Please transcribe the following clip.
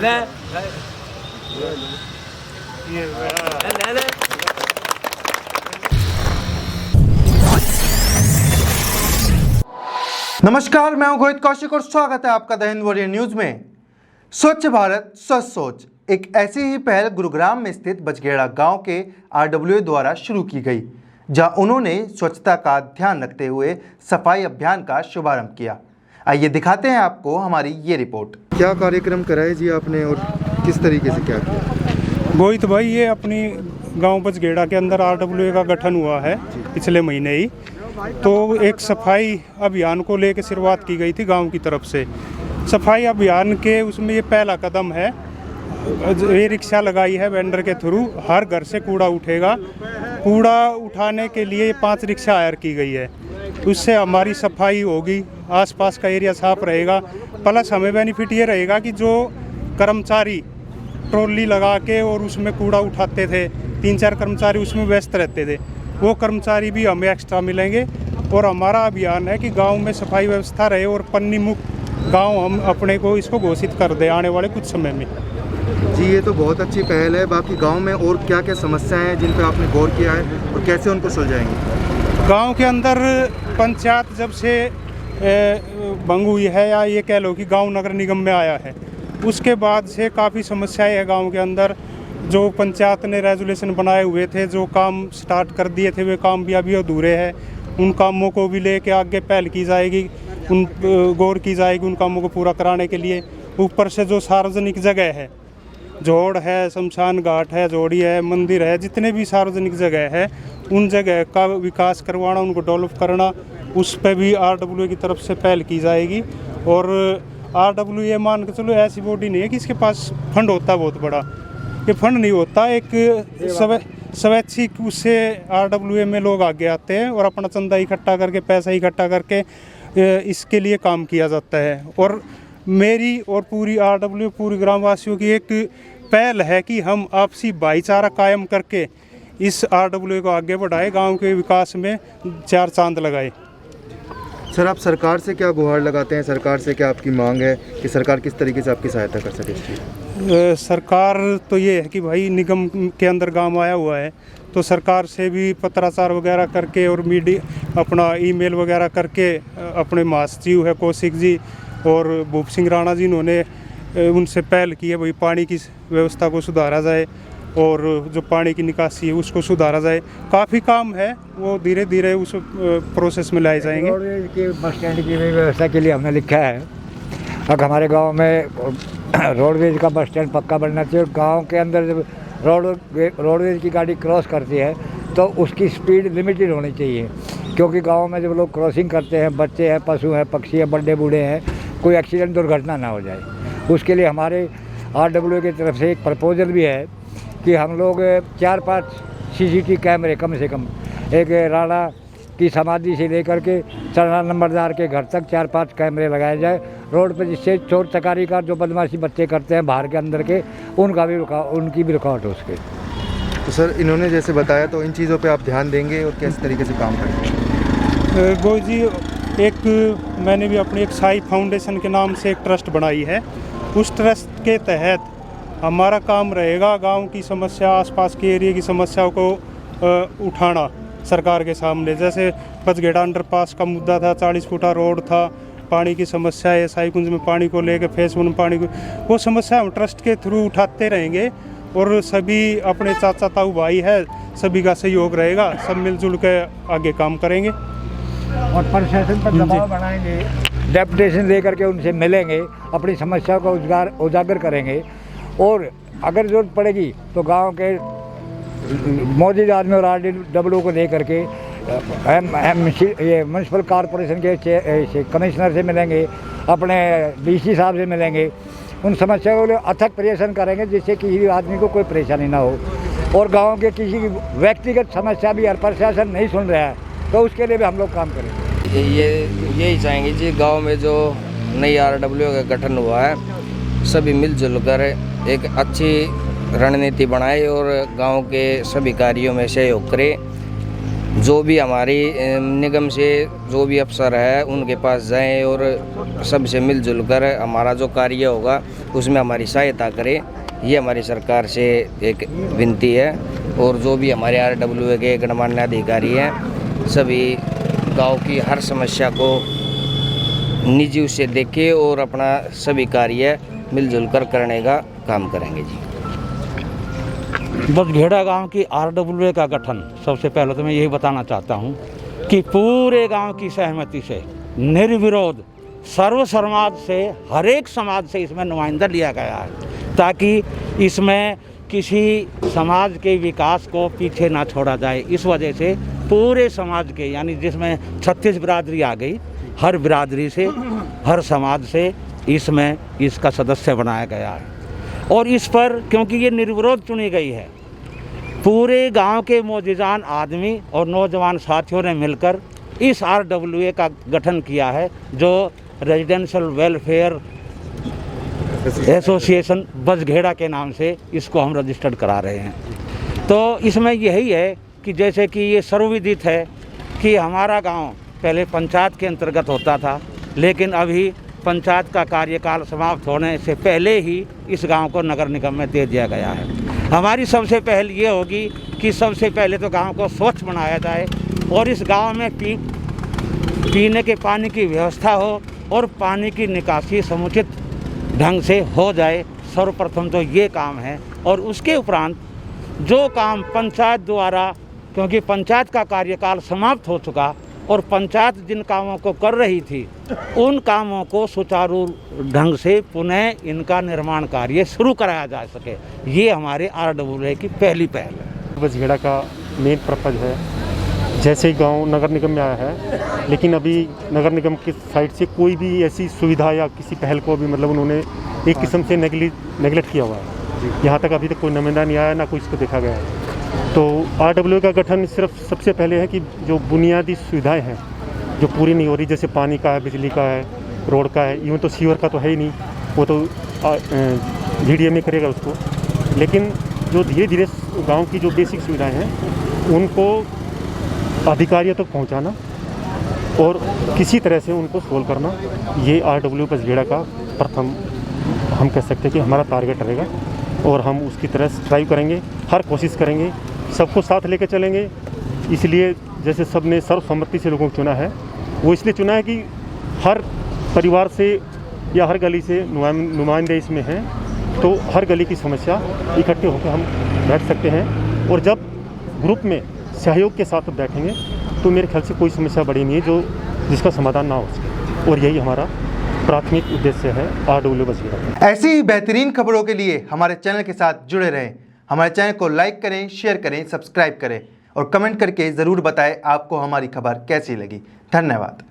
नमस्कार, मैं हूं घोषित कौशिक और स्वागत है आपका द हिंद वॉरियर न्यूज में। स्वच्छ भारत स्वस्थ सोच, एक ऐसी ही पहल गुरुग्राम में स्थित बचगेड़ा गांव के RWA द्वारा शुरू की गई, जहां उन्होंने स्वच्छता का ध्यान रखते हुए सफाई अभियान का शुभारंभ किया। आइए दिखाते हैं आपको हमारी ये रिपोर्ट। क्या कार्यक्रम कराया जी आपने और किस तरीके से क्या किया? गोहित भाई, ये अपनी गांव बचगेड़ा के अंदर RWA का गठन हुआ है पिछले महीने ही। तो एक सफाई अभियान को लेकर शुरुआत की गई थी गांव की तरफ से। सफाई अभियान के उसमें ये पहला कदम है। ये रिक्शा लगाई है वेंडर के थ्रू, हर घर से कूड़ा उठेगा। कूड़ा उठाने के लिए 5 रिक्शा हायर की गई है। उससे हमारी सफाई होगी, आसपास का एरिया साफ रहेगा। प्लस हमें बेनिफिट ये रहेगा कि जो कर्मचारी ट्रॉली लगा के और उसमें कूड़ा उठाते थे, 3-4 कर्मचारी उसमें व्यस्त रहते थे, वो कर्मचारी भी हमें एक्स्ट्रा मिलेंगे। और हमारा अभियान है कि गांव में सफाई व्यवस्था रहे और पन्नी मुक्त गांव हम अपने को इसको घोषित कर दें आने वाले कुछ समय में। जी, ये तो बहुत अच्छी पहल है। बाकी गांव में और क्या क्या समस्याएं हैं जिन पर आपने गौर किया है और कैसे उनको सुलझाएंगे? गांव के अंदर पंचायत जब से भंग हुई है, या ये कह लो कि गांव नगर निगम में आया है, उसके बाद से काफ़ी समस्याएं हैं गांव के अंदर। जो पंचायत ने रेजुलेशन बनाए हुए थे, जो काम स्टार्ट कर दिए थे, वे काम भी अभी अधूरे हैं। उन कामों को भी लेके आगे पहल की जाएगी, गौर की जाएगी उन कामों को पूरा कराने के लिए। ऊपर से जो सार्वजनिक जगह है, जोड़ है, शमशान घाट है, जोड़ी है, मंदिर है, जितने भी सार्वजनिक जगह है, उन जगह का विकास करवाना, उनको डेवलप करना, उस पर भी RWA की तरफ से पहल की जाएगी। और RWA मान के चलो ऐसी बॉडी नहीं है कि इसके पास फंड होता है बहुत बड़ा। ये फंड नहीं होता, एक स्वैच्छिक उससे RWA में लोग आगे आते हैं और अपना चंदा इकट्ठा करके, पैसा इकट्ठा करके इसके लिए काम किया जाता है। और मेरी और पूरी RWA, पूरी ग्रामवासियों की एक पहल है कि हम आपसी भाईचारा कायम करके इस RWA को आगे बढ़ाए, गांव के विकास में 4 चांद लगाए। सर, आप सरकार से क्या गुहार लगाते हैं? सरकार से क्या आपकी मांग है कि सरकार किस तरीके से आपकी सहायता कर सके? सरकार तो ये है कि भाई निगम के अंदर गांव आया हुआ है, तो सरकार से भी पत्राचार वगैरह करके और मीडिया अपना ईमेल वगैरह करके, अपने महासचिव है कौशिक जी और भूप सिंह राणा जी, इन्होंने उनसे पहल की है भाई पानी की व्यवस्था को सुधारा जाए और जो पानी की निकासी है उसको सुधारा जाए। काफ़ी काम है, वो धीरे धीरे उस प्रोसेस में लाए जाएंगे। रोडवेज की बस स्टैंड की व्यवस्था के लिए हमने लिखा है, अब हमारे गांव में रोडवेज का बस स्टैंड पक्का बनना चाहिए। और गांव के अंदर जब रोडवेज की गाड़ी क्रॉस करती है तो उसकी स्पीड लिमिटेड होनी चाहिए, क्योंकि गांव में जब लोग क्रॉसिंग करते हैं, बच्चे हैं, पशु हैं, पक्षी हैं, बड़े बूढ़े हैं, कोई एक्सीडेंट दुर्घटना ना हो जाए। उसके लिए हमारे RWA की तरफ से एक प्रपोजल भी है कि हम लोग 4-5 CCTV कैमरे कम से कम, एक राणा की समाधि से लेकर के चढ़ा नंबरदार के घर तक 4-5 कैमरे लगाए जाए रोड पर, जिससे चोर चकारी का जो बदमाशी बच्चे करते हैं बाहर के अंदर के, उनकी भी रुकावट हो सके। तो सर, इन्होंने जैसे बताया, तो इन चीज़ों पे आप ध्यान देंगे और किस तरीके से काम करेंगे? गोई जी, एक मैंने भी अपनी एक साई फाउंडेशन के नाम से एक ट्रस्ट बनाई है। उस ट्रस्ट के तहत हमारा काम रहेगा गांव की समस्या, आसपास के एरिया की समस्याओं को उठाना सरकार के सामने। जैसे बचगेड़ा अंडरपास का मुद्दा था, 40 फुटा रोड था, पानी की समस्या है, साईकुंज में पानी को लेकर, फेस 1 में पानी को, वो समस्या हम ट्रस्ट के थ्रू उठाते रहेंगे। और सभी अपने चाचा ताऊ भाई है, सभी का सहयोग रहेगा, सब मिलजुल के आगे काम करेंगे और प्रशासन पर दबाव बनाएंगे, डेपुटेशन लेकर के उनसे मिलेंगे, अपनी समस्या को उजागर करेंगे। और अगर जरूरत पड़ेगी तो गांव के मौजूदा आदमी और RWA को लेकर के ये म्यूनसिपल कॉरपोरेशन के कमिश्नर से मिलेंगे, अपने DC साहब से मिलेंगे, उन समस्याओं के लिए अथक प्रयास करेंगे जिससे किसी भी आदमी को कोई परेशानी ना हो। और गांव के किसी की व्यक्तिगत समस्या भी हर प्रशासन नहीं सुन रहा है, तो उसके लिए भी हम लोग काम करेंगे। यही चाहेंगे जी, गांव में जो नई RWA का गठन हुआ है, सभी मिलजुल कर एक अच्छी रणनीति बनाए और गांव के सभी कार्यों में सहयोग करें। जो भी हमारी निगम से जो भी अफसर है उनके पास जाएं और सबसे मिलजुल कर हमारा जो कार्य होगा उसमें हमारी सहायता करें, ये हमारी सरकार से एक विनती है। और जो भी हमारे RWA के गणमान्य अधिकारी हैं सभी गांव की हर समस्या को निजी से देखें और अपना सभी कार्य मिलजुल कर करने का काम करेंगे जी। बसघेड़ा गांव की RWA का गठन, सबसे पहले तो मैं यही बताना चाहता हूं कि पूरे गांव की सहमति से निर्विरोध सर्व समाज से, हर एक समाज से इसमें नुमाइंदा लिया गया है ताकि इसमें किसी समाज के विकास को पीछे ना छोड़ा जाए। इस वजह से पूरे समाज के, यानी जिसमें 36 बिरादरी आ गई, हर बिरादरी से, हर समाज से इसमें इसका सदस्य बनाया गया है। और इस पर क्योंकि ये निर्विरोध चुनी गई है, पूरे गांव के मौजूदान आदमी और नौजवान साथियों ने मिलकर इस RWA का गठन किया है, जो रेजिडेंशियल वेलफेयर एसोसिएशन बसघेड़ा के नाम से इसको हम रजिस्टर्ड करा रहे हैं। तो इसमें यही है कि जैसे कि ये सर्वविदित है कि हमारा गांव पहले पंचायत के अंतर्गत होता था, लेकिन अभी पंचायत का कार्यकाल समाप्त होने से पहले ही इस गांव को नगर निगम में दे दिया गया है। हमारी सबसे पहल ये होगी कि सबसे पहले तो गांव को स्वच्छ बनाया जाए और इस गांव में पीने के पानी की व्यवस्था हो और पानी की निकासी समुचित ढंग से हो जाए। सर्वप्रथम तो ये काम है। और उसके उपरांत जो काम पंचायत द्वारा, क्योंकि पंचायत का कार्यकाल समाप्त हो चुका और पंचायत जिन कामों को कर रही थी उन कामों को सुचारू ढंग से पुनः इनका निर्माण कार्य शुरू कराया जा सके, ये हमारे RWA की पहली पहल है। बसघेड़ा का मेन पर्पज़ है, जैसे ही गांव नगर निगम में आया है, लेकिन अभी नगर निगम की साइड से कोई भी ऐसी सुविधा या किसी पहल को भी मतलब उन्होंने एक किस्म से नेगलेक्ट किया हुआ है। यहाँ तक अभी तक कोई नुमाइंदा नहीं आया, ना कोई इसको देखा गया है। तो RWA का गठन सिर्फ सबसे पहले है कि जो बुनियादी सुविधाएं हैं जो पूरी नहीं हो रही, जैसे पानी का है, बिजली का है, रोड का है, इवन तो सीवर का तो है ही नहीं, वो तो GDA करेगा उसको। लेकिन जो धीरे धीरे गांव की जो बेसिक सुविधाएं हैं उनको अधिकारियों तक पहुंचाना और किसी तरह से उनको सोल्व करना, ये RWA बसघेड़ा का प्रथम हम कह सकते हैं कि हमारा टारगेट रहेगा। और हम उसकी तरह स्ट्राइव करेंगे, हर कोशिश करेंगे, सबको साथ लेकर चलेंगे। इसलिए जैसे सबने सर्वसम्मति से लोगों को चुना है, वो इसलिए चुना है कि हर परिवार से या हर गली से नुमाइंदे इसमें हैं, तो हर गली की समस्या इकट्ठे होकर हम बैठ सकते हैं। और जब ग्रुप में सहयोग के साथ बैठेंगे तो मेरे ख्याल से कोई समस्या बड़ी नहीं है जिसका समाधान ना हो सके। और यही हमारा प्राथमिक उद्देश्य है RWA बसघेड़ा। ऐसी ही बेहतरीन खबरों के लिए हमारे चैनल के साथ जुड़े रहें। हमारे चैनल को लाइक करें, शेयर करें, सब्सक्राइब करें और कमेंट करके ज़रूर बताएं आपको हमारी खबर कैसी लगी। धन्यवाद।